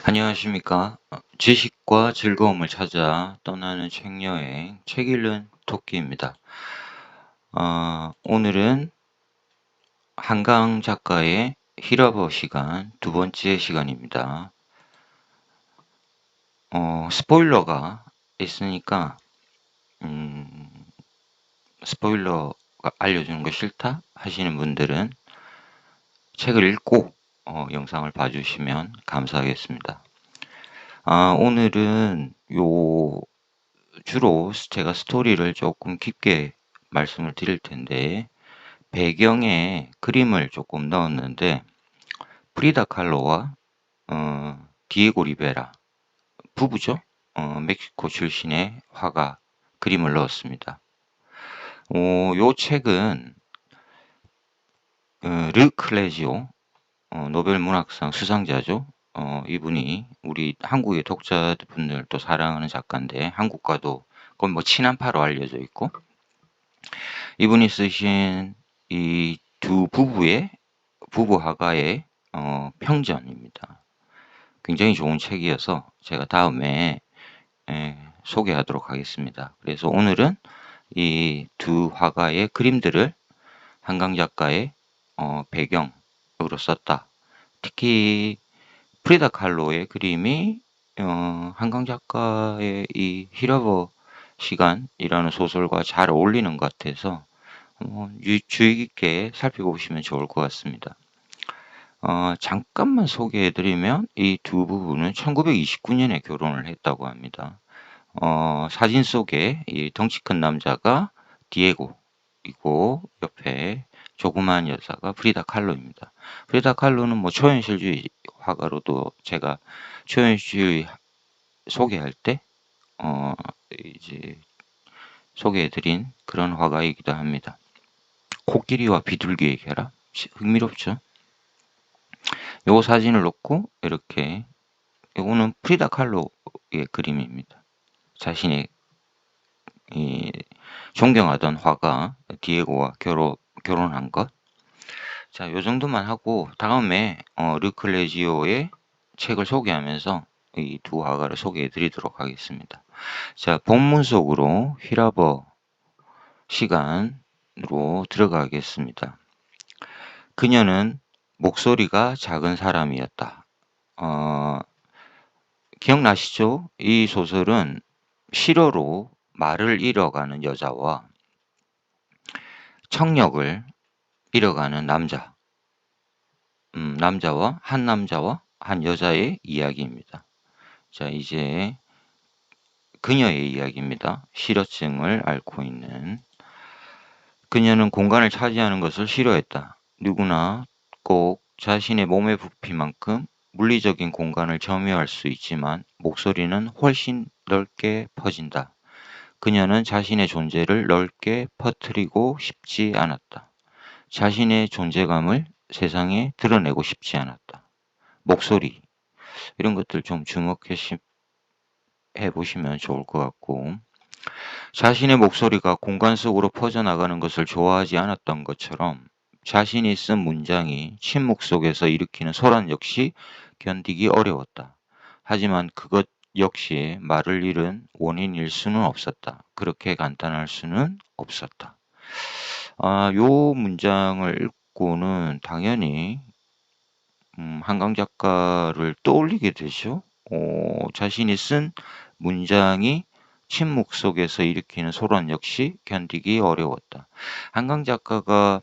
안녕하십니까. 지식과 즐거움을 찾아 떠나는 책여행, 책 읽는 토끼입니다. 오늘은 한강 작가의 히러버 시간 두 번째 시간입니다. 스포일러가 있으니까 스포일러가 알려주는 거 싫다 하시는 분들은 책을 읽고 영상을 봐주시면 감사하겠습니다. 오늘은 주로 제가 스토리를 조금 깊게 말씀을 드릴 텐데, 배경에 그림을 조금 넣었는데, 프리다 칼로와 디에고 리베라 부부죠. 멕시코 출신의 화가 그림을 넣었습니다. 요 책은 르 클레지오 노벨 문학상 수상자죠. 이분이 우리 한국의 독자분들도 사랑하는 작가인데, 한국과도 거의 뭐 친한파로 알려져 있고, 이분이 쓰신 이 두 부부의 부부 화가의 평전입니다. 굉장히 좋은 책이어서 제가 다음에 소개하도록 하겠습니다. 그래서 오늘은 이 두 화가의 그림들을 한강 작가의 배경으로 썼다. 특히 프리다 칼로의 그림이 한강 작가의 이 히러버 시간이라는 소설과 잘 어울리는 것 같아서 주의 깊게 살펴보시면 좋을 것 같습니다. 잠깐만 소개해드리면 이 두 부부는 1929년에 결혼을 했다고 합니다. 사진 속에 이 덩치 큰 남자가 디에고이고 옆에 조그마한 여자가 프리다 칼로입니다. 프리다 칼로는 뭐 초현실주의 화가로도 제가 초현실주의 소개할 때 이제 소개해드린 그런 화가이기도 합니다. 코끼리와 비둘기의 결합, 흥미롭죠? 요 사진을 놓고 이렇게, 요거는 프리다 칼로의 그림입니다. 자신의 존경하던 화가 디에고와 결혼한 것. 자, 요 정도만 하고 다음에 르 클레지오의 책을 소개하면서 이 두 화가를 소개해 드리도록 하겠습니다. 자, 본문 속으로 히러버 시간으로 들어가겠습니다. 그녀는 목소리가 작은 사람이었다. 기억나시죠? 이 소설은 실어로 말을 잃어가는 여자와 청력을 잃어가는 남자와 한 여자의 이야기입니다. 자, 이제 그녀의 이야기입니다. 실어증을 앓고 있는. 그녀는 공간을 차지하는 것을 싫어했다. 누구나 꼭 자신의 몸의 부피만큼 물리적인 공간을 점유할 수 있지만 목소리는 훨씬 넓게 퍼진다. 그녀는 자신의 존재를 넓게 퍼뜨리고 싶지 않았다. 자신의 존재감을 세상에 드러내고 싶지 않았다. 목소리, 이런 것들 좀 주목해 보시면 좋을 것 같고, 자신의 목소리가 공간 속으로 퍼져나가는 것을 좋아하지 않았던 것처럼 자신이 쓴 문장이 침묵 속에서 일으키는 소란 역시 견디기 어려웠다. 하지만 그것 역시 말을 잃은 원인일 수는 없었다. 그렇게 간단할 수는 없었다. 요 문장을 읽고는 당연히 한강 작가를 떠올리게 되죠. 자신이 쓴 문장이 침묵 속에서 일으키는 소란 역시 견디기 어려웠다. 한강 작가가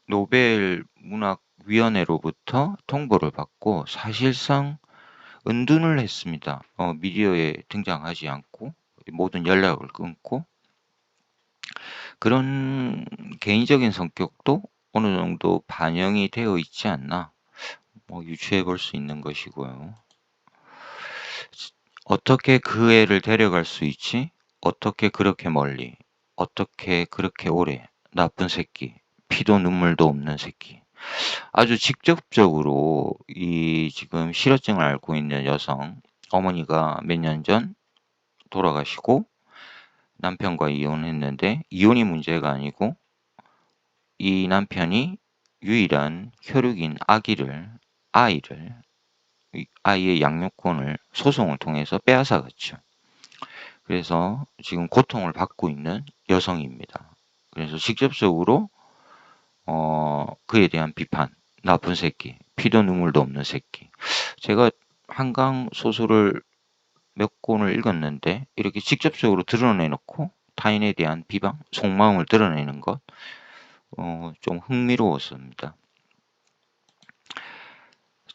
노벨 문학위원회로부터 통보를 받고 사실상 은둔을 했습니다. 미디어에 등장하지 않고 모든 연락을 끊고, 그런 개인적인 성격도 어느 정도 반영이 되어 있지 않나 유추해 볼 수 있는 것이고요. 어떻게 그 애를 데려갈 수 있지? 어떻게 그렇게 멀리? 어떻게 그렇게 오래? 나쁜 새끼. 피도 눈물도 없는 새끼. 아주 직접적으로 이 지금 실어증을 앓고 있는 여성, 어머니가 몇 년 전 돌아가시고 남편과 이혼했는데, 이혼이 문제가 아니고 이 남편이 유일한 혈육인 아이를 아이의 양육권을 소송을 통해서 빼앗아갔죠. 그래서 지금 고통을 받고 있는 여성입니다. 그래서 직접적으로 그에 대한 비판, 나쁜 새끼, 피도 눈물도 없는 새끼. 제가 한강 소설을 몇 권을 읽었는데 이렇게 직접적으로 드러내놓고 타인에 대한 비방, 속마음을 드러내는 것, 좀 흥미로웠습니다.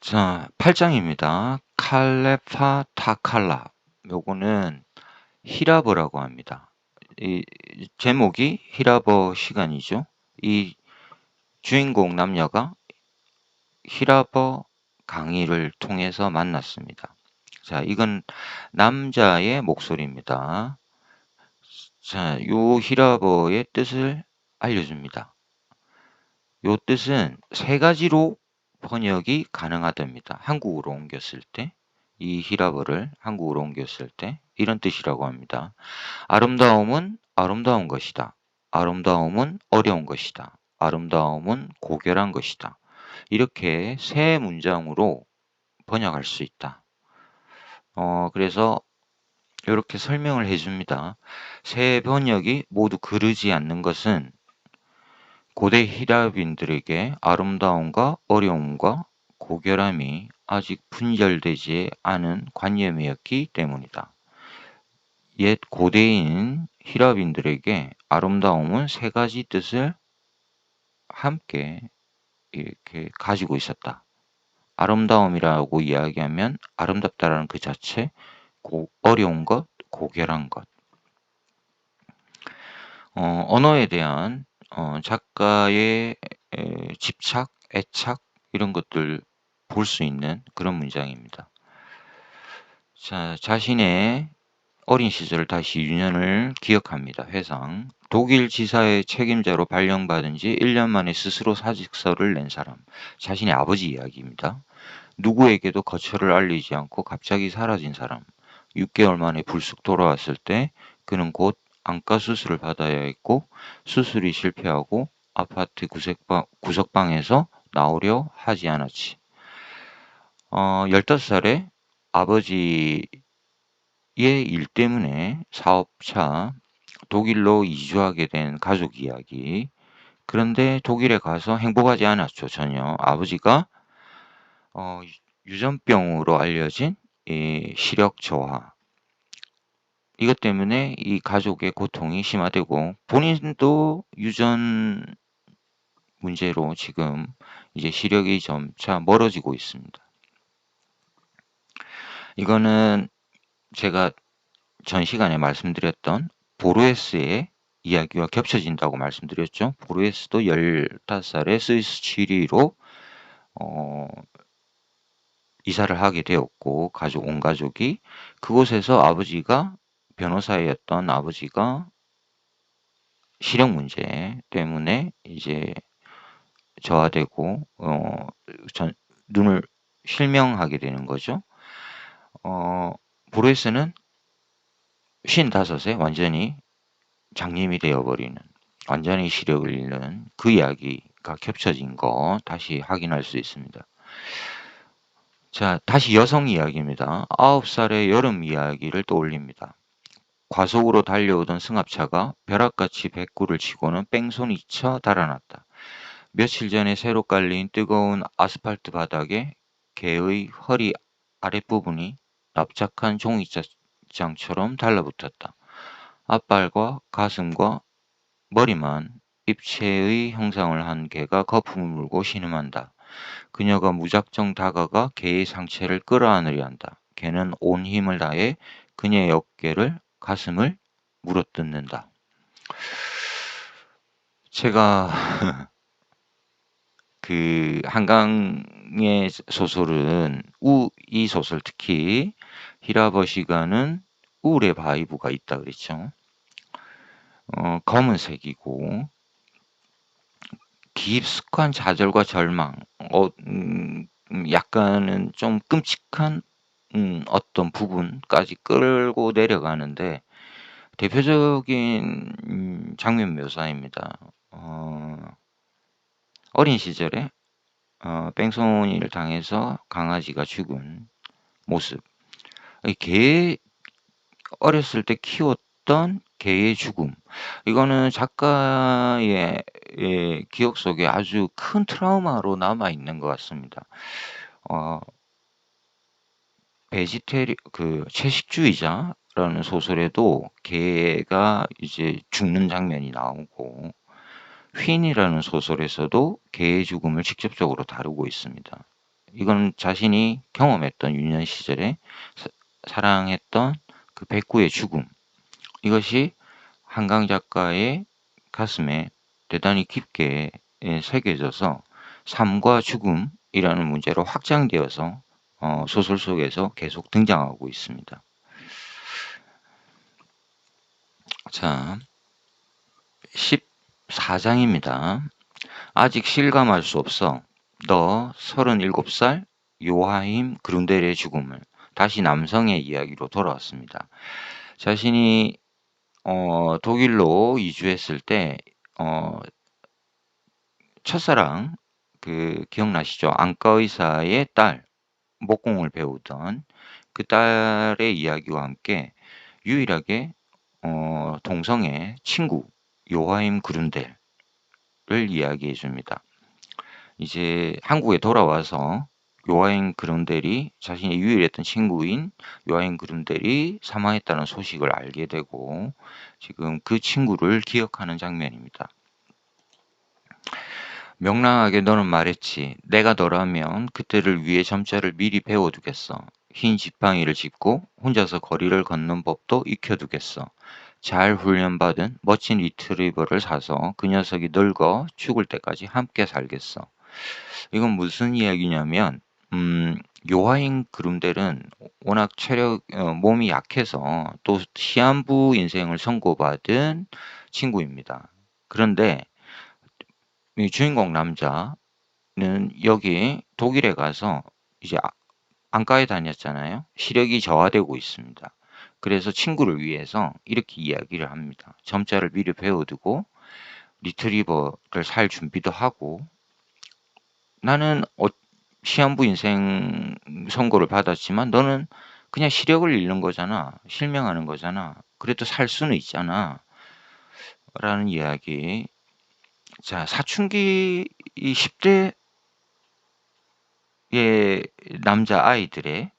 자, 8장입니다. 칼레파 타칼라. 요거는 히라버라고 합니다. 이 제목이 히라버 시간이죠. 이 주인공 남녀가 히라버 강의를 통해서 만났습니다. 자, 이건 남자의 목소리입니다. 자, 요 히라버의 뜻을 알려줍니다. 요 뜻은 세 가지로 번역이 가능하답니다. 한국어로 옮겼을 때, 이 히라버를 한국어로 옮겼을 때 이런 뜻이라고 합니다. 아름다움은 아름다운 것이다. 아름다움은 어려운 것이다. 아름다움은 고결한 것이다. 이렇게 세 문장으로 번역할 수 있다. 그래서 이렇게 설명을 해줍니다. 세 번역이 모두 그르지 않는 것은 고대 히라빈들에게 아름다움과 어려움과 고결함이 아직 분열되지 않은 관념이었기 때문이다. 옛 고대인 히라빈들에게 아름다움은 세 가지 뜻을 함께 이렇게 가지고 있었다. 아름다움이라고 이야기하면 아름답다라는 그 자체, 어려운 것, 고결한 것. 언어에 대한 작가의 집착, 애착 이런 것들 볼 수 있는 그런 문장입니다. 자, 자신의 어린 시절을 다시 유년을 기억합니다. 회상. 독일 지사의 책임자로 발령받은 지 1년 만에 스스로 사직서를 낸 사람. 자신의 아버지 이야기입니다. 누구에게도 거처를 알리지 않고 갑자기 사라진 사람. 6개월 만에 불쑥 돌아왔을 때 그는 곧 안과 수술을 받아야 했고 수술이 실패하고 아파트 구석방에서 나오려 하지 않았지. 15살에 아버지의 일 때문에 사업차 독일로 이주하게 된 가족 이야기. 그런데 독일에 가서 행복하지 않았죠, 전혀. 아버지가 유전병으로 알려진 시력 저하. 이것 때문에 이 가족의 고통이 심화되고 본인도 유전 문제로 지금 이제 시력이 점차 멀어지고 있습니다. 이거는 제가 전 시간에 말씀드렸던 보르헤스의 이야기와 겹쳐진다고 말씀드렸죠. 보르헤스도 15살에 스위스 취리로 이사를 하게 되었고 온 가족이 그곳에서 아버지가 변호사였던 아버지가 시력 문제 때문에 이제 저하되고 눈을 실명하게 되는 거죠. 보르헤스는 55세 완전히 장님이 되어버리는 완전히 시력을 잃는 그 이야기가 겹쳐진 거 다시 확인할 수 있습니다. 자, 다시 여성 이야기입니다. 9살의 여름 이야기를 떠올립니다. 과속으로 달려오던 승합차가 벼락같이 배구를 치고는 뺑소니 쳐 달아났다. 며칠 전에 새로 깔린 뜨거운 아스팔트 바닥에 개의 허리 아랫부분이 납작한 종이장처럼 달라붙었다. 앞발과 가슴과 머리만 입체의 형상을 한 개가 거품을 물고 신음한다. 그녀가 무작정 다가가 개의 상체를 끌어안으려 한다. 개는 온 힘을 다해 그녀의 어깨를 가슴을 물어뜯는다. 제가 그 한강의 소설은 이 소설 특히 히라버 시가는 우울의 바이브가 있다 그랬죠. 검은색이고 깊숙한 좌절과 절망, 약간은 좀 끔찍한 어떤 부분까지 끌고 내려가는데 대표적인 장면 묘사입니다. 어린 시절에 뺑소니를 당해서 강아지가 죽은 모습. 개 어렸을 때 키웠던 개의 죽음. 이거는 작가의 기억 속에 아주 큰 트라우마로 남아 있는 것 같습니다. 채식주의자라는 소설에도 개가 이제 죽는 장면이 나오고, 휜이라는 소설에서도 개의 죽음을 직접적으로 다루고 있습니다. 이건 자신이 경험했던 유년 시절에 사랑했던 그 백구의 죽음, 이것이 한강 작가의 가슴에 대단히 깊게 새겨져서 삶과 죽음이라는 문제로 확장되어서 소설 속에서 계속 등장하고 있습니다. 자, 14장입니다. 아직 실감할 수 없어. 너 37살 요하임 그룬델의 죽음을. 다시 남성의 이야기로 돌아왔습니다. 자신이 독일로 이주했을 때 첫사랑, 기억나시죠? 안과 의사의 딸, 목공을 배우던 그 딸의 이야기와 함께 유일하게 동성의 친구 요하임 그룬델을 이야기해 줍니다. 이제 한국에 돌아와서 요하임 그룬델이 자신의 유일했던 친구인 요하임 그룬델이 사망했다는 소식을 알게 되고 지금 그 친구를 기억하는 장면입니다. 명랑하게 너는 말했지. 내가 너라면 그때를 위해 점자를 미리 배워두겠어. 흰 지팡이를 짚고 혼자서 거리를 걷는 법도 익혀두겠어. 잘 훈련받은 멋진 리트리버를 사서 그 녀석이 늙어 죽을 때까지 함께 살겠어. 이건 무슨 이야기냐면 요하임 그룬델은 워낙 몸이 약해서 또 시한부 인생을 선고받은 친구입니다. 그런데 이 주인공 남자는 여기 독일에 가서 이제 안과에 다녔잖아요. 시력이 저하되고 있습니다. 그래서 친구를 위해서 이렇게 이야기를 합니다. 점자를 미리 배워두고 리트리버를 살 준비도 하고, 나는 시한부 인생 선고를 받았지만 너는 그냥 시력을 잃는 거잖아. 실명하는 거잖아. 그래도 살 수는 있잖아. 라는 이야기. 자, 사춘기 이 10대의 남자 아이들의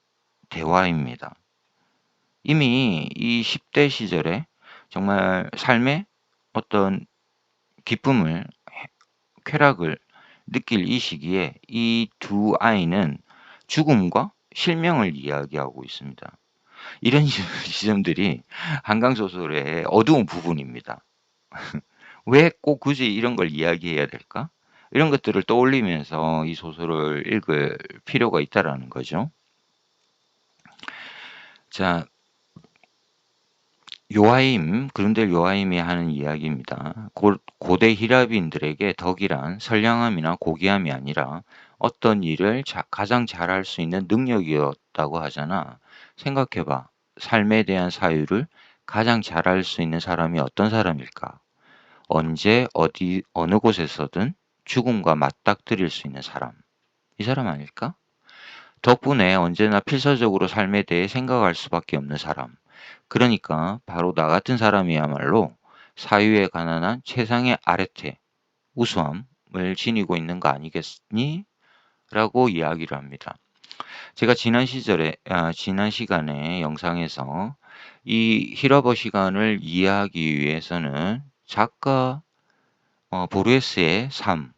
대화입니다. 이미 이 10대 시절에 정말 삶의 어떤 기쁨을, 쾌락을 느낄 이 시기에 이 두 아이는 죽음과 실명을 이야기하고 있습니다. 이런 지점들이 한강소설의 어두운 부분입니다. 왜 꼭 굳이 이런 걸 이야기해야 될까? 이런 것들을 떠올리면서 이 소설을 읽을 필요가 있다라는 거죠. 자, 그룬델 요하임이 하는 이야기입니다. 고대 히라비인들에게 덕이란 선량함이나 고귀함이 아니라 어떤 일을 가장 잘할 수 있는 능력이었다고 하잖아. 생각해봐. 삶에 대한 사유를 가장 잘할 수 있는 사람이 어떤 사람일까? 언제, 어디, 어느 곳에서든 죽음과 맞닥뜨릴 수 있는 사람. 이 사람 아닐까? 덕분에 언제나 필사적으로 삶에 대해 생각할 수밖에 없는 사람. 그러니까 바로 나 같은 사람이야말로 사유에 가난한 최상의 아래태, 우수함을 지니고 있는 거 아니겠니? 라고 이야기를 합니다. 제가 지난 시간에 영상에서 이 히라버 시간을 이해하기 위해서는 작가 보르헤스의 삶도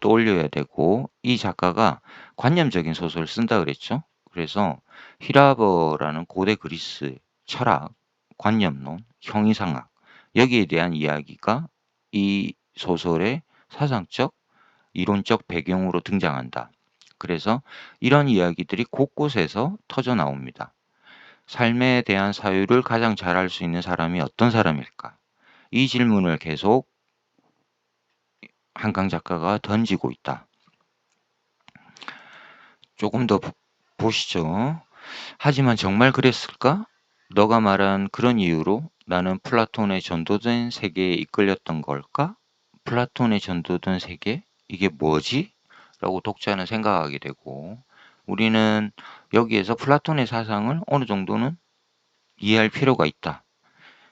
떠올려야 되고, 이 작가가 관념적인 소설을 쓴다 그랬죠. 그래서 히라버라는 고대 그리스 철학, 관념론, 형이상학, 여기에 대한 이야기가 이 소설의 사상적, 이론적 배경으로 등장한다. 그래서 이런 이야기들이 곳곳에서 터져 나옵니다. 삶에 대한 사유를 가장 잘할 수 있는 사람이 어떤 사람일까? 이 질문을 계속 한강 작가가 던지고 있다. 조금 더 보시죠. 하지만 정말 그랬을까? 너가 말한 그런 이유로 나는 플라톤의 전도된 세계에 이끌렸던 걸까? 플라톤의 전도된 세계? 이게 뭐지? 라고 독자는 생각하게 되고, 우리는 여기에서 플라톤의 사상을 어느 정도는 이해할 필요가 있다.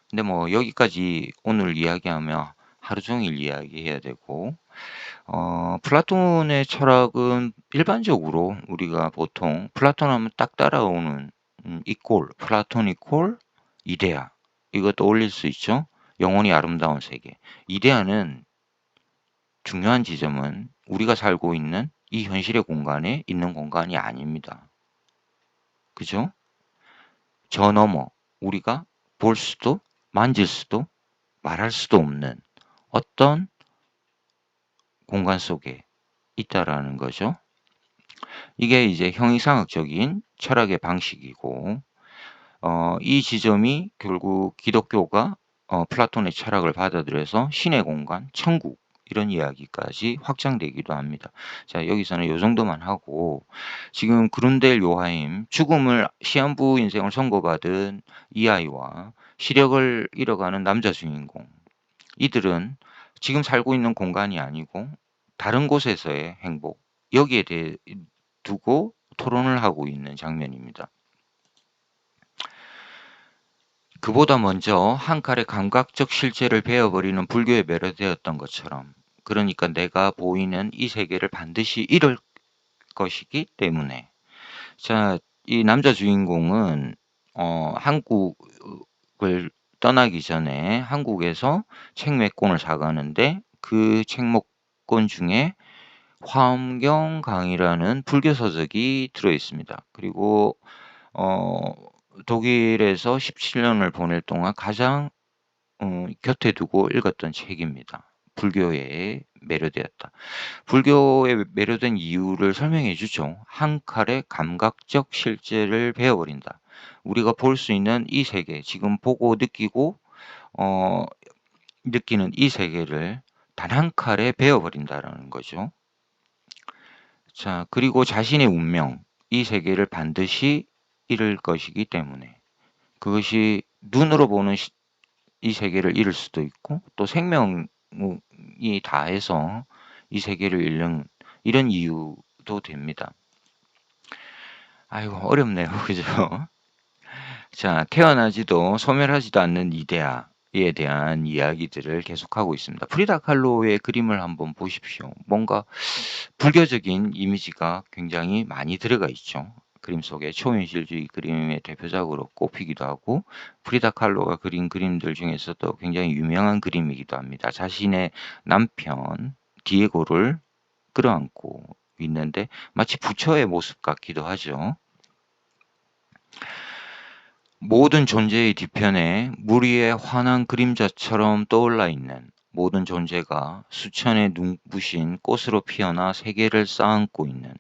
근데 뭐 여기까지 오늘 이야기하면 하루 종일 이야기해야 되고, 플라톤의 철학은 일반적으로 우리가 보통 플라톤 하면 딱 따라오는 이꼴, 플라톤 이꼴 이데아, 이것도 올릴 수 있죠. 영원히 아름다운 세계. 이데아는 중요한 지점은 우리가 살고 있는 이 현실의 공간에 있는 공간이 아닙니다. 그죠? 저 너머 우리가 볼 수도 만질 수도 말할 수도 없는 어떤 공간 속에 있다라는 거죠. 이게 이제 형이상학적인 철학의 방식이고, 이 지점이 결국 기독교가 플라톤의 철학을 받아들여서 신의 공간, 천국 이런 이야기까지 확장되기도 합니다. 자, 여기서는 이 정도만 하고, 지금 그룬델 요하임, 죽음을 시한부 인생을 선고받은 이 아이와 시력을 잃어가는 남자 주인공, 이들은 지금 살고 있는 공간이 아니고 다른 곳에서의 행복, 여기에 대해 두고 토론을 하고 있는 장면입니다. 그보다 먼저 한 칼에 감각적 실제를 베어버리는 불교에 매료되었던 것처럼, 그러니까 내가 보이는 이 세계를 반드시 잃을 것이기 때문에. 자, 이 남자 주인공은 한국을 떠나기 전에 한국에서 책 몇 권을 사가는데, 그 책 몇 권 중에 화엄경 강이라는 불교 서적이 들어 있습니다. 그리고 독일에서 17년을 보낼 동안 가장 곁에 두고 읽었던 책입니다. 불교에 매료되었다. 불교에 매료된 이유를 설명해 주죠. 한 칼에 감각적 실제를 베어버린다. 우리가 볼 수 있는 이 세계, 지금 보고 느끼고 느끼는 이 세계를 단 한 칼에 베어버린다라는 거죠. 자, 그리고 자신의 운명, 이 세계를 반드시 잃을 것이기 때문에, 그것이 눈으로 보는 이 세계를 잃을 수도 있고, 또 생명이 다해서 이 세계를 잃는 이런 이유도 됩니다. 아이고, 어렵네요. 그죠? 자, 태어나지도 소멸하지도 않는 이데아에 대한 이야기들을 계속하고 있습니다. 프리다 칼로의 그림을 한번 보십시오. 뭔가 불교적인 이미지가 굉장히 많이 들어가 있죠. 그림 속에 초현실주의 그림의 대표작으로 꼽히기도 하고, 프리다 칼로가 그린 그림들 중에서도 굉장히 유명한 그림이기도 합니다. 자신의 남편 디에고를 끌어안고 있는데 마치 부처의 모습 같기도 하죠. 모든 존재의 뒤편에 무리의 환한 그림자처럼 떠올라 있는 모든 존재가 수천의 눈부신 꽃으로 피어나 세계를 쌓고 있는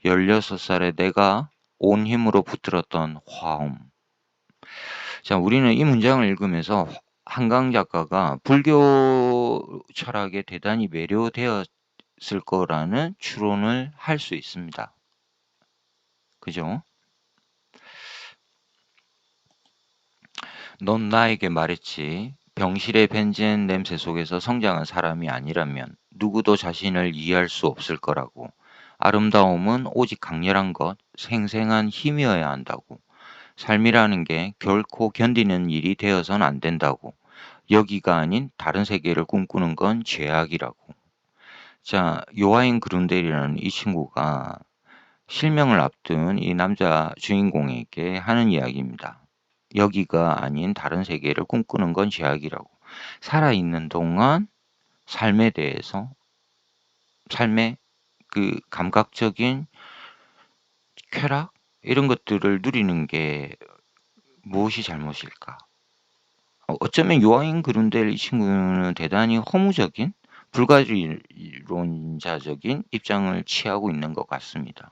16살의 내가 온 힘으로 붙들었던 화음. 자, 우리는 이 문장을 읽으면서 한강 작가가 불교 철학에 대단히 매료되었을 거라는 추론을 할 수 있습니다. 그죠? 넌 나에게 말했지. 병실의 벤젠 냄새 속에서 성장한 사람이 아니라면 누구도 자신을 이해할 수 없을 거라고. 아름다움은 오직 강렬한 것, 생생한 힘이어야 한다고. 삶이라는 게 결코 견디는 일이 되어선 안 된다고. 여기가 아닌 다른 세계를 꿈꾸는 건 죄악이라고. 자, 요하인 그룬델이라는 이 친구가 실명을 앞둔 이 남자 주인공에게 하는 이야기입니다. 여기가 아닌 다른 세계를 꿈꾸는 건 죄악이라고. 살아있는 동안 삶에 대해서, 삶의 그 감각적인 쾌락? 이런 것들을 누리는 게 무엇이 잘못일까? 어쩌면 요하인 그룬델 이 친구는 대단히 허무적인, 불가지론자적인 입장을 취하고 있는 것 같습니다.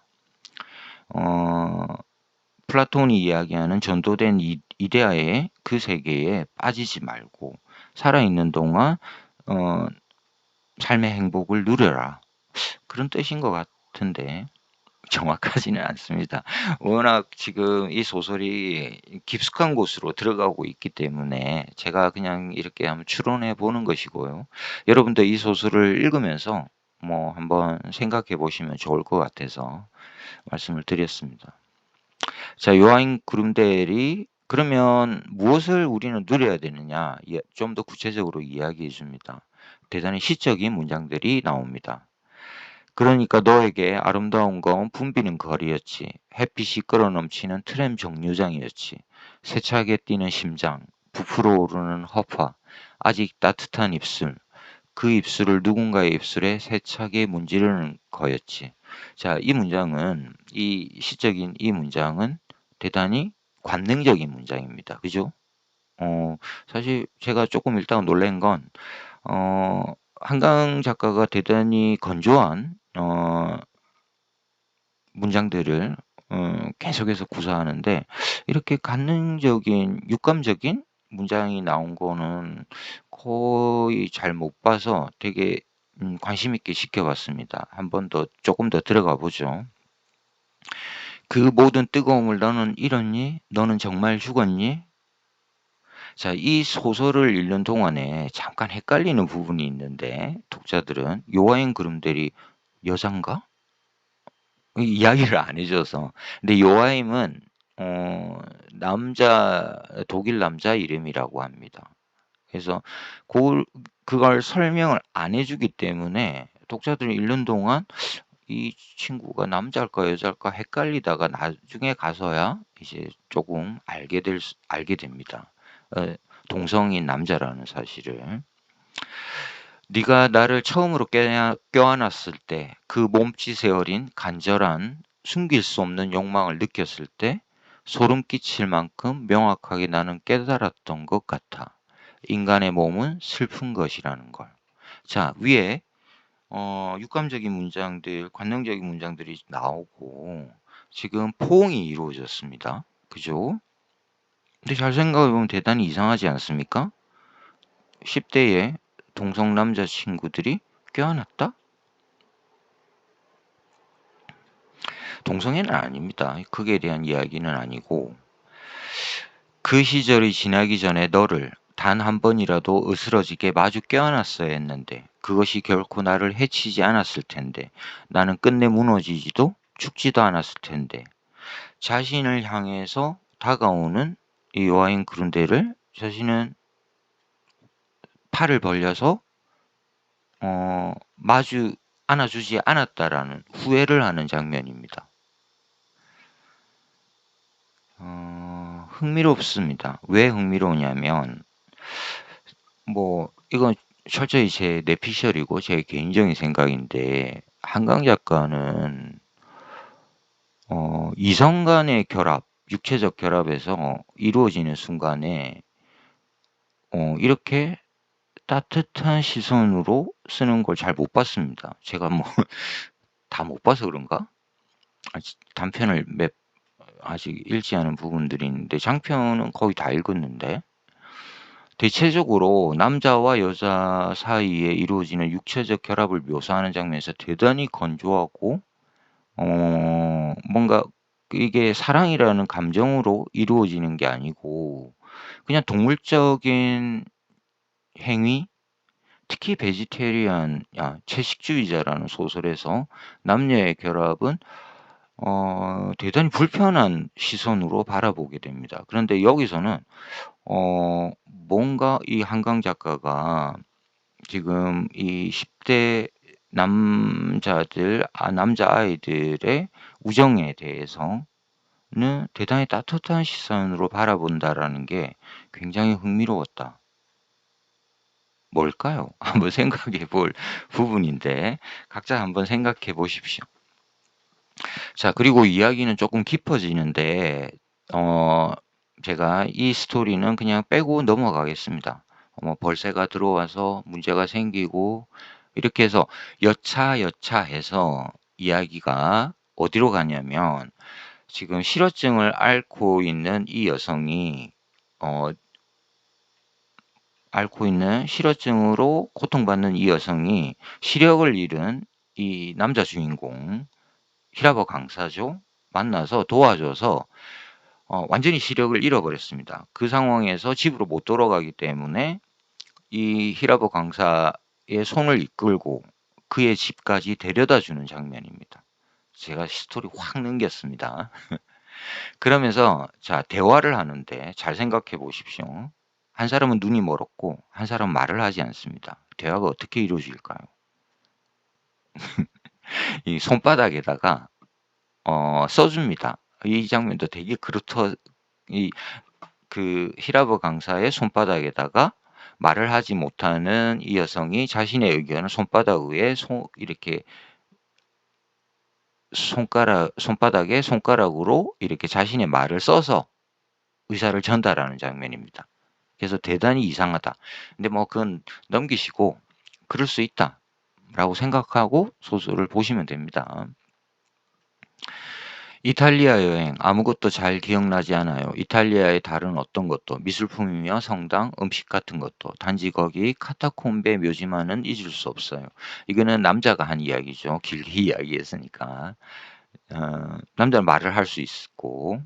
플라톤이 이야기하는 전도된 이데아의 그 세계에 빠지지 말고 살아있는 동안 삶의 행복을 누려라. 그런 뜻인 것 같은데 정확하지는 않습니다. 워낙 지금 이 소설이 깊숙한 곳으로 들어가고 있기 때문에 제가 그냥 이렇게 한번 추론해 보는 것이고요. 여러분도 이 소설을 읽으면서 뭐 한번 생각해 보시면 좋을 것 같아서 말씀을 드렸습니다. 자, 요하인 그룬델이 그러면 무엇을 우리는 누려야 되느냐? 좀 더 구체적으로 이야기해 줍니다. 대단히 시적인 문장들이 나옵니다. 그러니까 너에게 아름다운 건 붐비는 거리였지. 햇빛이 끌어넘치는 트램 정류장이었지. 세차게 뛰는 심장, 부풀어 오르는 허파, 아직 따뜻한 입술. 그 입술을 누군가의 입술에 세차게 문지르는 거였지. 자, 이 시적인 이 문장은 대단히 관능적인 문장입니다. 그죠? 사실 제가 조금 읽다가 놀란 건, 한강 작가가 대단히 건조한, 문장들을, 계속해서 구사하는데, 이렇게 관능적인, 육감적인 문장이 나온 거는 거의 잘 못 봐서 되게, 관심 있게 지켜봤습니다. 한 번 더, 조금 더 들어가 보죠. 그 모든 뜨거움을 너는 잃었니? 너는 정말 죽었니? 자, 이 소설을 읽는 동안에 잠깐 헷갈리는 부분이 있는데, 독자들은 요하인 그룬델이 여잔가? 이야기를 안 해줘서. 근데 요하임은 독일 남자 이름이라고 합니다. 그래서 그걸 설명을 안 해주기 때문에 독자들이 읽는 동안 이 친구가 남자일까 여자일까 헷갈리다가 나중에 가서야 이제 조금 알게 됩니다. 동성인 남자라는 사실을. 네가 나를 처음으로 껴안았을 때 그 몸짓에 어린 간절한 숨길 수 없는 욕망을 느꼈을 때 소름 끼칠 만큼 명확하게 나는 깨달았던 것 같아. 인간의 몸은 슬픈 것이라는 걸. 자, 위에 육감적인 문장들, 관능적인 문장들이 나오고 지금 포옹이 이루어졌습니다. 그죠? 근데 잘 생각해보면 대단히 이상하지 않습니까? 10대의 동성 남자친구들이 껴안았다? 동성애는 아닙니다. 극에 대한 이야기는 아니고 그 시절이 지나기 전에 너를 단 한 번이라도 으스러지게 마주 껴안았어야 했는데 그것이 결코 나를 해치지 않았을 텐데 나는 끝내 무너지지도 죽지도 않았을 텐데 자신을 향해서 다가오는 이 요하인 그룬델을 자신은 팔을 벌려서 마주 안아주지 않았다라는 후회를 하는 장면입니다. 흥미롭습니다. 왜 흥미로우냐면 뭐 이건 철저히 제 내피셜이고 제 개인적인 생각인데 한강 작가는 이성 간의 결합, 육체적 결합에서 이루어지는 순간에 이렇게 따뜻한 시선으로 쓰는 걸 잘 못 봤습니다. 제가 뭐 다 못 봐서 그런가? 단편을 아직 읽지 않은 부분들이 있는데 장편은 거의 다 읽었는데 대체적으로 남자와 여자 사이에 이루어지는 육체적 결합을 묘사하는 장면에서 대단히 건조하고 뭔가 이게 사랑이라는 감정으로 이루어지는 게 아니고 그냥 동물적인 행위, 특히 채식주의자라는 소설에서 남녀의 결합은 대단히 불편한 시선으로 바라보게 됩니다. 그런데 여기서는 뭔가 이 한강 작가가 지금 이 10대 남자아이들의 우정에 대해서는 대단히 따뜻한 시선으로 바라본다라는 게 굉장히 흥미로웠다. 뭘까요? 한번 생각해 볼 부분인데 각자 한번 생각해 보십시오. 자, 그리고 이야기는 조금 깊어지는데 제가 이 스토리는 그냥 빼고 넘어가겠습니다. 벌새가 들어와서 문제가 생기고 이렇게 해서 여차해서 이야기가 어디로 가냐면 지금 실어증을 앓고 있는 이 여성이 앓고 있는 실어증으로 고통받는 이 여성이 시력을 잃은 이 남자 주인공 히라버 강사죠. 만나서 도와줘서 완전히 시력을 잃어버렸습니다. 그 상황에서 집으로 못 돌아가기 때문에 이 히라버 강사의 손을 이끌고 그의 집까지 데려다 주는 장면입니다. 제가 스토리 확 넘겼습니다. 그러면서 자, 대화를 하는데 잘 생각해 보십시오. 한 사람은 눈이 멀었고 한 사람은 말을 하지 않습니다. 대화가 어떻게 이루어질까요? 이 손바닥에다가 써줍니다. 이 장면도 되게 이 히라버 강사의 손바닥에다가 말을 하지 못하는 이 여성이 자신의 의견을 손바닥 위에 이렇게 손바닥에 손가락으로 이렇게 자신의 말을 써서 의사를 전달하는 장면입니다. 그래서 대단히 이상하다. 근데 뭐 그건 넘기시고 그럴 수 있다 라고 생각하고 소설을 보시면 됩니다. 이탈리아 여행 아무것도 잘 기억나지 않아요. 이탈리아의 다른 어떤 것도 미술품이며 성당, 음식 같은 것도 단지 거기 카타콤베 묘지만은 잊을 수 없어요. 이거는 남자가 한 이야기죠. 길게 이야기했으니까. 남자는 말을 할 수 있고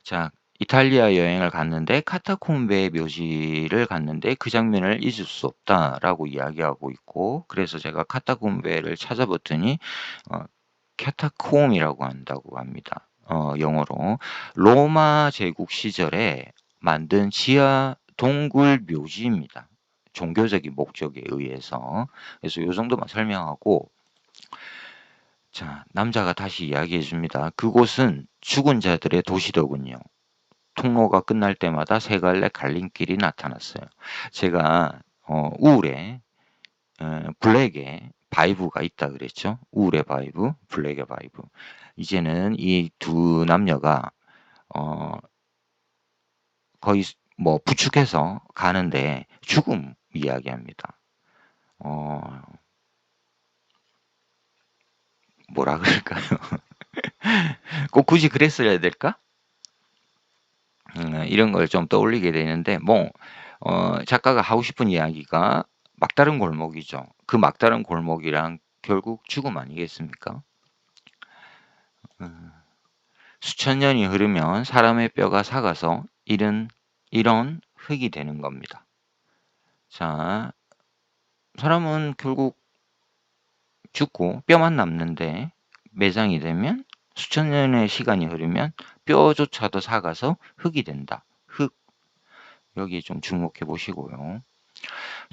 자, 이탈리아 여행을 갔는데 카타콤베 묘지를 갔는데 그 장면을 잊을 수 없다라고 이야기하고 있고 그래서 제가 카타콤베를 찾아봤더니 캐타콤이라고 한다고 합니다. 영어로 로마 제국 시절에 만든 지하 동굴 묘지입니다. 종교적인 목적에 의해서. 그래서 이 정도만 설명하고 자, 남자가 다시 이야기해 줍니다. 그곳은 죽은 자들의 도시더군요. 통로가 끝날 때마다 세 갈래 갈림길이 나타났어요. 제가 우울에 블랙에 바이브가 있다 그랬죠. 우울의 바이브, 블랙의 바이브. 이제는 이 두 남녀가 거의 뭐 부축해서 가는데 죽음 이야기합니다. 뭐라 그럴까요? 꼭 굳이 그랬어야 될까? 이런 걸 좀 떠올리게 되는데 뭐 작가가 하고 싶은 이야기가 막다른 골목이죠. 그 막다른 골목이랑 결국 죽음 아니겠습니까? 수천 년이 흐르면 사람의 뼈가 삭아서 이런 흙이 되는 겁니다. 자, 사람은 결국 죽고 뼈만 남는데 매장이 되면 수천 년의 시간이 흐르면 뼈조차도 삭아서 흙이 된다. 흙. 여기에 좀 주목해 보시고요.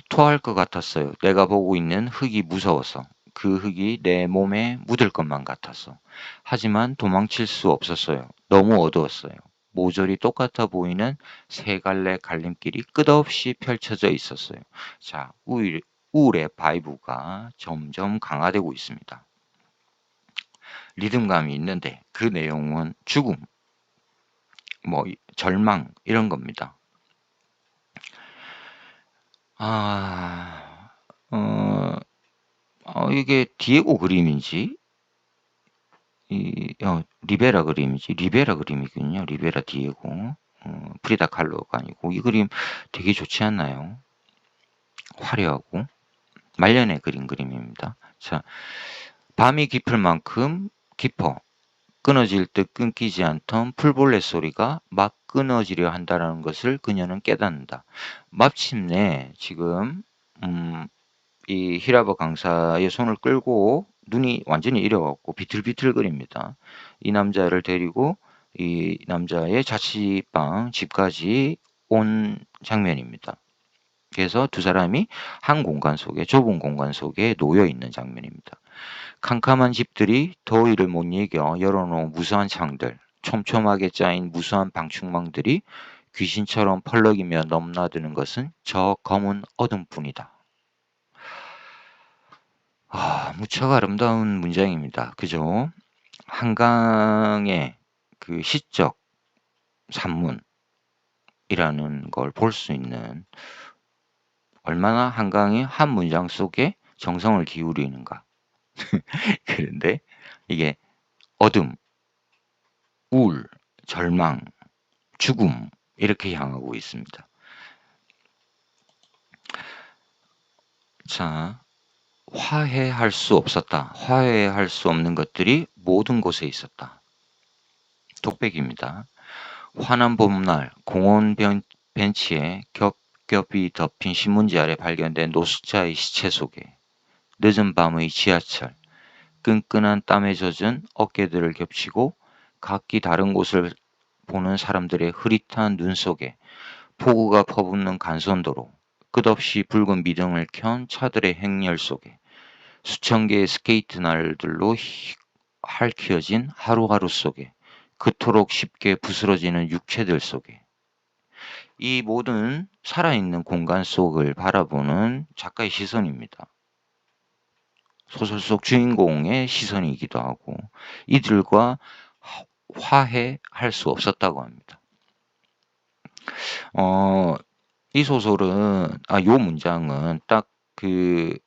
토할 것 같았어요. 내가 보고 있는 흙이 무서워서. 그 흙이 내 몸에 묻을 것만 같았어. 하지만 도망칠 수 없었어요. 너무 어두웠어요. 모조리 똑같아 보이는 세 갈래 갈림길이 끝없이 펼쳐져 있었어요. 자, 우울의 바이브가 점점 강화되고 있습니다. 리듬감이 있는데 그 내용은 죽음, 뭐 절망 이런 겁니다. 이게 디에고 그림인지 리베라 그림이지 리베라 그림이군요. 리베라 디에고 프리다 칼로가 아니고 이 그림 되게 좋지 않나요? 화려하고 말년에 그린 그림입니다. 자, 밤이 깊을 만큼 깊어 끊어질 듯 끊기지 않던 풀벌레 소리가 막 끊어지려 한다는 것을 그녀는 깨닫는다. 마침내 지금 이 히라버 강사의 손을 끌고 눈이 완전히 잃어갖고 비틀비틀거립니다. 이 남자를 데리고 이 남자의 자취방 집까지 온 장면입니다. 그래서 두 사람이 한 공간 속에 좁은 공간 속에 놓여 있는 장면입니다. 캄캄한 집들이 더위를 못 이겨 열어놓은 무수한 창들, 촘촘하게 짜인 무수한 방충망들이 귀신처럼 펄럭이며 넘나드는 것은 저 검은 어둠뿐이다. 무척 아름다운 문장입니다. 그죠? 한강의 그 시적 산문이라는 걸 볼 수 있는 얼마나 한강이 한 문장 속에 정성을 기울이는가. 그런데 이게 어둠, 우울, 절망, 죽음 이렇게 향하고 있습니다. 자, 화해할 수 없었다. 화해할 수 없는 것들이 모든 곳에 있었다. 독백입니다. 환한 봄날 공원 벤치에 겹겹이 덮인 신문지 아래 발견된 노숙자의 시체 속에 늦은 밤의 지하철, 끈끈한 땀에 젖은 어깨들을 겹치고 각기 다른 곳을 보는 사람들의 흐릿한 눈 속에 폭우가 퍼붓는 간선도로, 끝없이 붉은 미등을 켠 차들의 행렬 속에 수천 개의 스케이트 날들로 핥혀진 하루하루 속에 그토록 쉽게 부스러지는 육체들 속에 이 모든 살아있는 공간 속을 바라보는 작가의 시선입니다. 소설 속 주인공의 시선이기도 하고 이들과 화해할 수 없었다고 합니다. 이 소설은 요 문장은 딱 그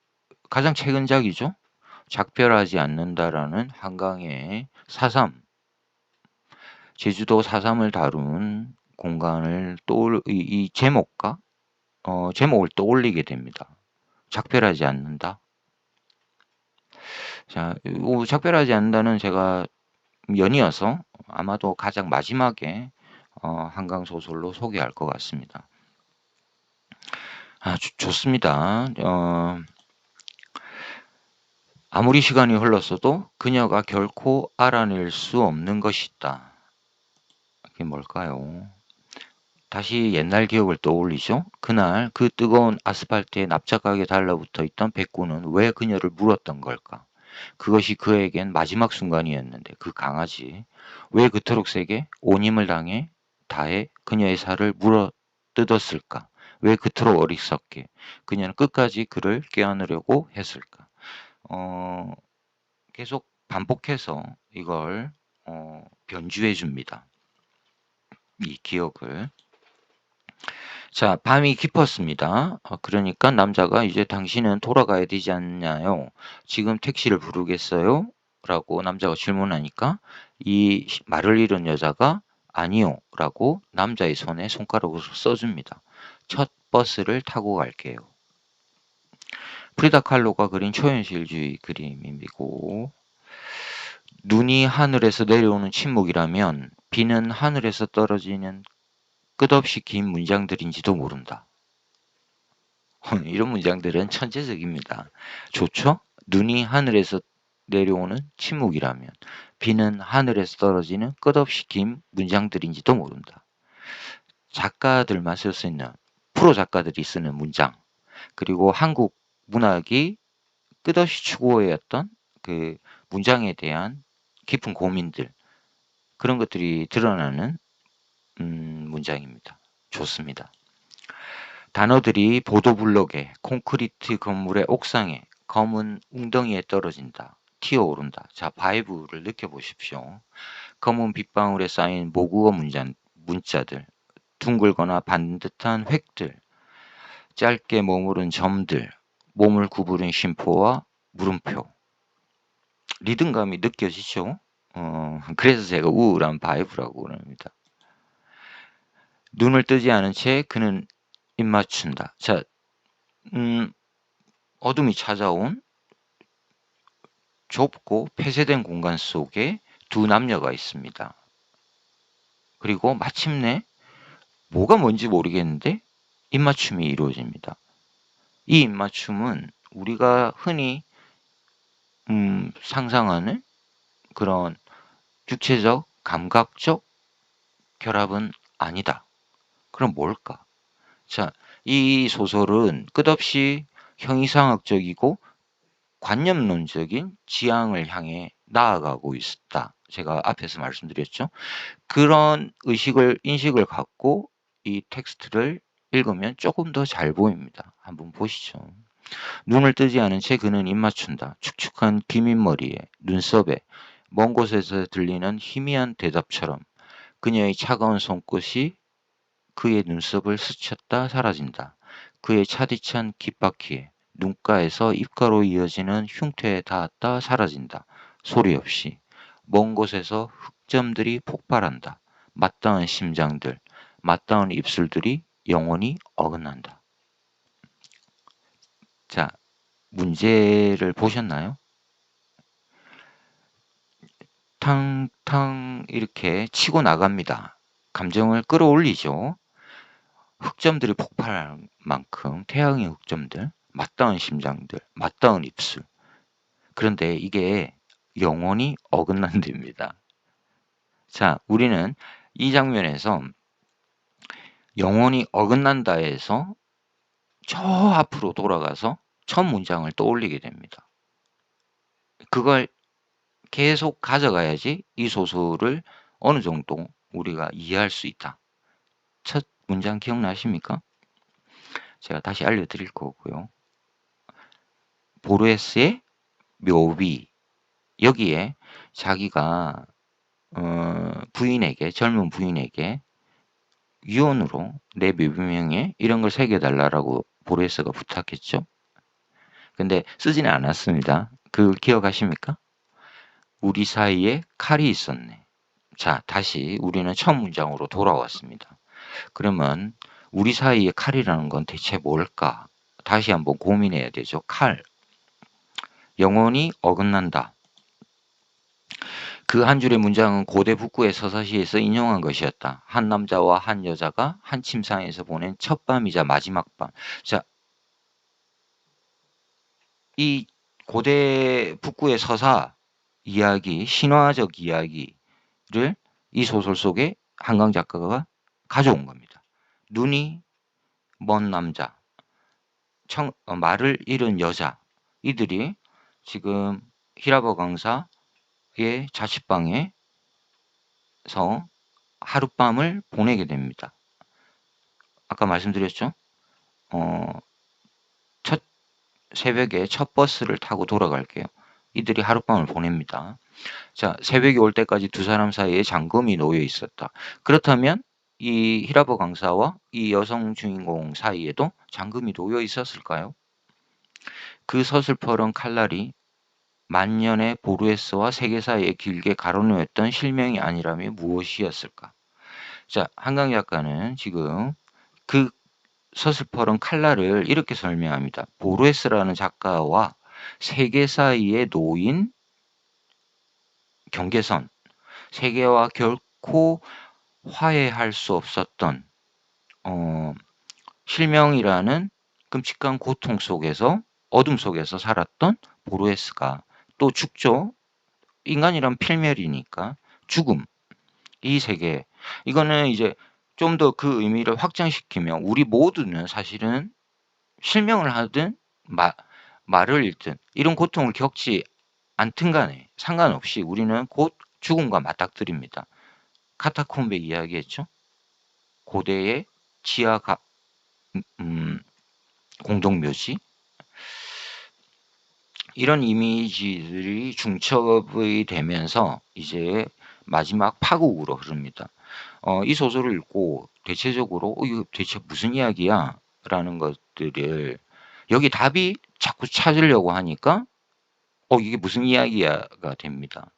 가장 최근작이죠. 작별하지 않는다라는 한강의 4.3 제주도 4.3을 다룬 공간을 이 제목과 제목을 떠올리게 됩니다. 작별하지 않는다. 자, 작별하지 않는다는 제가 연이어서 아마도 가장 마지막에 한강 소설로 소개할 것 같습니다. 좋습니다. 아무리 시간이 흘렀어도 그녀가 결코 알아낼 수 없는 것이 있다. 그게 뭘까요? 다시 옛날 기억을 떠올리죠. 그날 그 뜨거운 아스팔트에 납작하게 달라붙어 있던 백구는 왜 그녀를 물었던 걸까? 그것이 그에겐 마지막 순간이었는데 그 강아지 왜 그토록 세게 온 힘을 다해 그녀의 살을 물어 뜯었을까? 왜 그토록 어리석게 그녀는 끝까지 그를 껴안으려고 했을까? 계속 반복해서 이걸 변주해 줍니다. 이 기억을. 자, 밤이 깊었습니다. 그러니까 남자가 이제 당신은 돌아가야 되지 않냐요? 지금 택시를 부르겠어요? 라고 남자가 질문하니까 이 말을 잃은 여자가 아니요. 라고 남자의 손에 손가락으로 써줍니다. 첫 버스를 타고 갈게요. 프리다 칼로가 그린 초현실주의 그림이고 눈이 하늘에서 내려오는 침묵이라면 비는 하늘에서 떨어지는 끝없이 긴 문장들인지도 모른다. 이런 문장들은 천재적입니다. 좋죠? 눈이 하늘에서 내려오는 침묵이라면 비는 하늘에서 떨어지는 끝없이 긴 문장들인지도 모른다. 작가들만 쓸 수 있는 프로 작가들이 쓰는 문장 그리고 한국 문학이 끝없이 추구해왔던 그 문장에 대한 깊은 고민들 그런 것들이 드러나는 문장입니다. 좋습니다. 단어들이 보도블록에 콘크리트 건물의 옥상에 검은 웅덩이에 떨어진다. 튀어오른다. 자, 바이브를 느껴보십시오. 검은 빗방울에 쌓인 모국어 문자들, 둥글거나 반듯한 획들, 짧게 머무른 점들, 몸을 구부린 쉼표와 물음표. 리듬감이 느껴지죠? 그래서 제가 우울한 바이브라고 합니다. 눈을 뜨지 않은 채 그는 입맞춘다. 자, 어둠이 찾아온 좁고 폐쇄된 공간 속에 두 남녀가 있습니다. 그리고 마침내 뭐가 뭔지 모르겠는데 입맞춤이 이루어집니다. 이 입맞춤은 우리가 흔히 상상하는 그런 육체적, 감각적 결합은 아니다. 그럼 뭘까? 자, 이 소설은 끝없이 형이상학적이고 관념론적인 지향을 향해 나아가고 있다. 제가 앞에서 말씀드렸죠. 그런 인식을 갖고 이 텍스트를 읽으면 조금 더 잘 보입니다. 한번 보시죠. 눈을 뜨지 않은 채 그는 입맞춘다. 축축한 기민머리에 눈썹에 먼 곳에서 들리는 희미한 대답처럼 그녀의 차가운 손끝이 그의 눈썹을 스쳤다 사라진다. 그의 차디찬 귓바퀴에 눈가에서 입가로 이어지는 흉터에 닿았다 사라진다. 소리 없이 먼 곳에서 흑점들이 폭발한다. 맞닿은 심장들, 맞닿은 입술들이 영원히 어긋난다. 자, 문제를 보셨나요? 탕탕 이렇게 치고 나갑니다. 감정을 끌어올리죠. 흑점들이 폭발할 만큼 태양의 흑점들, 맞닿은 심장들, 맞닿은 입술. 그런데 이게 영혼이 어긋난답니다. 자, 우리는 이 장면에서 영혼이 어긋난다에서 저 앞으로 돌아가서 첫 문장을 떠올리게 됩니다. 그걸 계속 가져가야지 이 소설을 어느 정도 우리가 이해할 수 있다. 첫 문장 기억나십니까? 제가 다시 알려드릴 거고요. 보르헤스의 묘비. 여기에 자기가 부인에게, 젊은 부인에게 유언으로 내 묘비명에 이런 걸 새겨달라고 보르헤스가 부탁했죠. 근데 쓰지는 않았습니다. 그걸 기억하십니까? 우리 사이에 칼이 있었네. 자, 다시 우리는 첫 문장으로 돌아왔습니다. 그러면 우리 사이에 칼이라는 건 대체 뭘까? 다시 한번 고민해야 되죠. 칼. 영혼이 어긋난다. 그 한 줄의 문장은 고대 북구의 서사시에서 인용한 것이었다. 한 남자와 한 여자가 한 침상에서 보낸 첫 밤이자 마지막 밤. 자, 이 고대 북구의 서사 이야기, 신화적 이야기를 이 소설 속에 한강 작가가 가져온 겁니다. 눈이 먼 남자, 말을 잃은 여자, 이들이 지금 히라버 강사의 자취방에서 하룻밤을 보내게 됩니다. 아까 말씀드렸죠? 새벽에 첫 버스를 타고 돌아갈게요. 이들이 하룻밤을 보냅니다. 자, 새벽이 올 때까지 두 사람 사이에 잠금이 놓여 있었다. 그렇다면 이 히라버 강사와 이 여성 주인공 사이에도 잠금이 놓여 있었을까요? 그 서슬퍼런 칼날이 만년의 보르헤스와 세계 사이에 길게 가로놓였던 실명이 아니라면 무엇이었을까? 자, 한강 작가는 지금 그 서슬퍼런 칼날을 이렇게 설명합니다. 보르헤스라는 작가와 세계 사이에 놓인 경계선, 세계와 결코 화해할 수 없었던 실명이라는 끔찍한 고통 속에서 어둠 속에서 살았던 보르헤스가 또 죽죠. 인간이란 필멸이니까 죽음. 이 세계. 이거는 이제 좀 더 그 의미를 확장시키면 우리 모두는 사실은 실명을 하든 말을 잃든 이런 고통을 겪지 않든 간에 상관없이 우리는 곧 죽음과 맞닥뜨립니다. 카타콤베 이야기했죠. 고대의 지하 공동묘지. 이런 이미지들이 중첩이 되면서 이제 마지막 파국으로 흐릅니다. 이 소설을 읽고 대체적으로 이거 대체 무슨 이야기야? 라는 것들을 여기 답이 자꾸 찾으려고 하니까 이게 무슨 이야기야가 됩니다.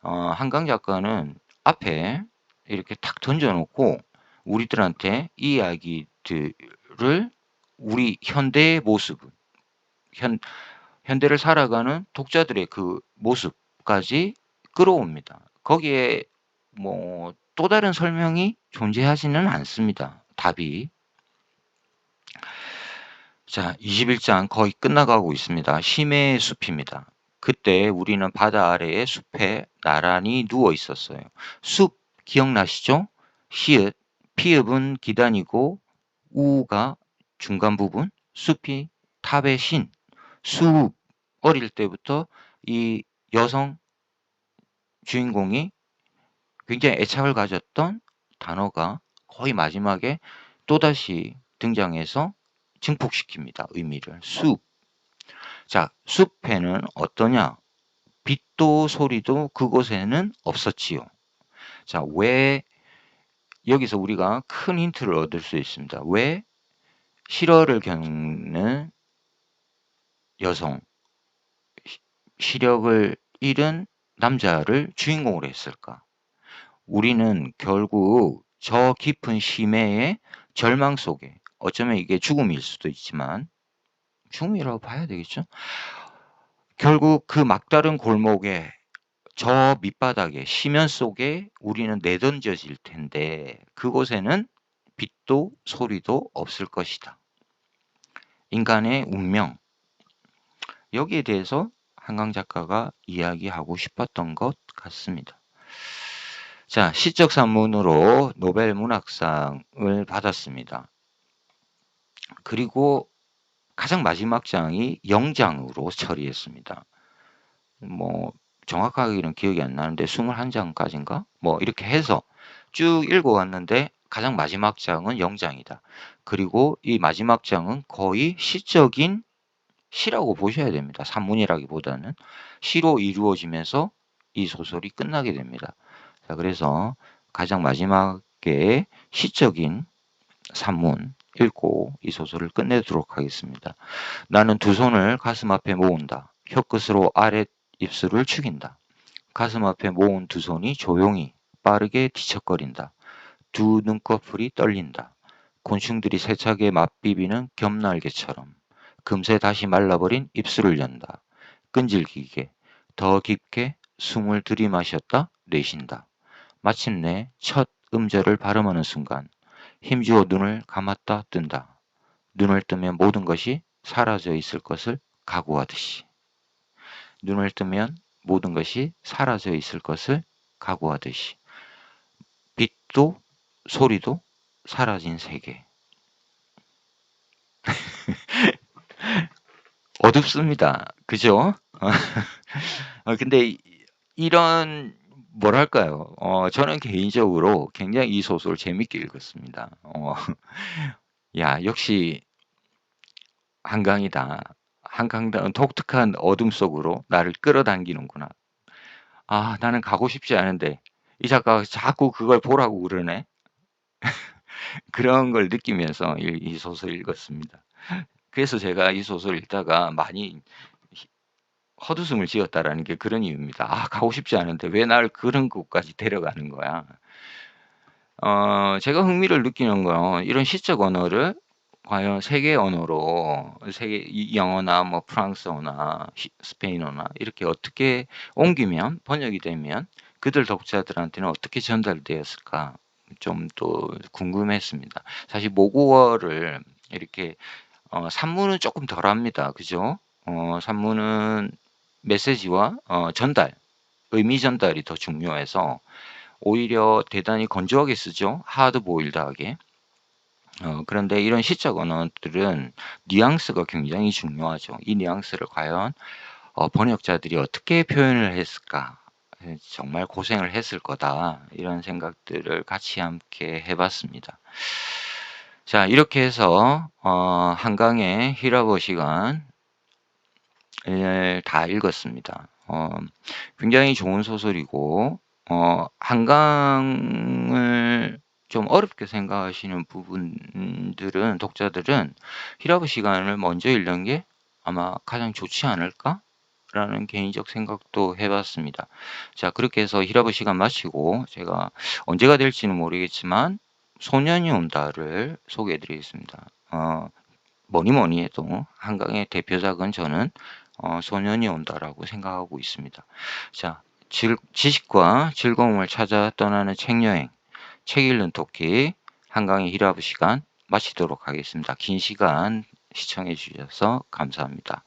한강 작가는 앞에 이렇게 탁 던져놓고 우리들한테 이 이야기들을 우리 현대의 모습, 현대를 살아가는 독자들의 그 모습까지 끌어옵니다. 거기에 뭐 또 다른 설명이 존재하지는 않습니다. 답이. 자, 21장 거의 끝나가고 있습니다. 심해의 숲입니다. 그때 우리는 바다 아래의 숲에 나란히 누워 있었어요. 숲 기억나시죠? 시읒, 피읍은 기단이고 우가 중간 부분, 숲이 탑의 신, 숲. 어릴 때부터 이 여성 주인공이 굉장히 애착을 가졌던 단어가 거의 마지막에 또다시 등장해서 증폭시킵니다. 의미를. 숲. 자, 숲에는 어떠냐? 빛도 소리도 그곳에는 없었지요. 자, 왜 여기서 우리가 큰 힌트를 얻을 수 있습니다. 왜 실어를 겪는 여성, 시력을 잃은 남자를 주인공으로 했을까? 우리는 결국 저 깊은 심해의 절망 속에, 어쩌면 이게 죽음일 수도 있지만 죽음이라고 봐야 되겠죠? 결국 그 막다른 골목에 저 밑바닥에 심연 속에 우리는 내던져질 텐데 그곳에는 빛도 소리도 없을 것이다. 인간의 운명, 여기에 대해서 한강 작가가 이야기하고 싶었던 것 같습니다. 자, 시적 산문으로 노벨 문학상을 받았습니다. 그리고 가장 마지막 장이 영장으로 처리했습니다. 뭐 정확하게는 기억이 안 나는데 21장까지인가? 뭐 이렇게 해서 쭉 읽어왔는데 가장 마지막 장은 영장이다. 그리고 이 마지막 장은 거의 시적인 시라고 보셔야 됩니다. 산문이라기보다는 시로 이루어지면서 이 소설이 끝나게 됩니다. 자, 그래서 가장 마지막에 시적인 산문 읽고 이 소설을 끝내도록 하겠습니다. 나는 두 손을 가슴 앞에 모은다. 혀끝으로 아래 입술을 축인다. 가슴 앞에 모은 두 손이 조용히 빠르게 뒤척거린다. 두 눈꺼풀이 떨린다. 곤충들이 세차게 맛비비는 겹날개처럼 금세 다시 말라버린 입술을 연다. 끈질기게 더 깊게 숨을 들이마셨다 내쉰다. 마침내 첫 음절을 발음하는 순간 힘주어 눈을 감았다 뜬다. 눈을 뜨면 모든 것이 사라져 있을 것을 각오하듯이. 눈을 뜨면 모든 것이 사라져 있을 것을 각오하듯이. 빛도 소리도 사라진 세계. 어둡습니다. 그죠? 근데 이런 뭐랄까요? 저는 개인적으로 굉장히 이 소설 재밌게 읽었습니다. 야, 역시 한강이다. 한강다운 독특한 어둠 속으로 나를 끌어당기는구나. 아, 나는 가고 싶지 않은데 이 작가가 자꾸 그걸 보라고 그러네. 그런 걸 느끼면서 이 소설 읽었습니다. 그래서 제가 이 소설 읽다가 많이 헛웃음을 지었다라는 게 그런 이유입니다. 아, 가고 싶지 않은데 왜 나를 그런 곳까지 데려가는 거야. 제가 흥미를 느끼는 건 이런 시적 언어를 과연 세계 언어로 영어나 뭐 프랑스어나 스페인어나 이렇게 어떻게 옮기면 번역이 되면 그들 독자들한테는 어떻게 전달되었을까 좀 또 궁금했습니다. 사실 모국어를 이렇게 산문은 조금 덜합니다. 그죠? 산문은 메시지와 전달, 의미 전달이 더 중요해서 오히려 대단히 건조하게 쓰죠. 하드 보일드하게. 그런데 이런 시적 언어들은 뉘앙스가 굉장히 중요하죠. 이 뉘앙스를 과연 번역자들이 어떻게 표현을 했을까? 정말 고생을 했을 거다. 이런 생각들을 같이 함께 해봤습니다. 자, 이렇게 해서 한강의 히라버 시간을 다 읽었습니다. 굉장히 좋은 소설이고 한강을 좀 어렵게 생각하시는 부분들은 독자들은 히라버 시간을 먼저 읽는 게 아마 가장 좋지 않을까? 라는 개인적 생각도 해봤습니다. 자, 그렇게 해서 히라버 시간 마치고 제가 언제가 될지는 모르겠지만 소년이 온다를 소개해 드리겠습니다. 뭐니 해도 한강의 대표작은 저는 소년이 온다라고 생각하고 있습니다. 자, 지식과 즐거움을 찾아 떠나는 책여행, 책 읽는 토끼, 한강의 히라브 시간 마치도록 하겠습니다. 긴 시간 시청해 주셔서 감사합니다.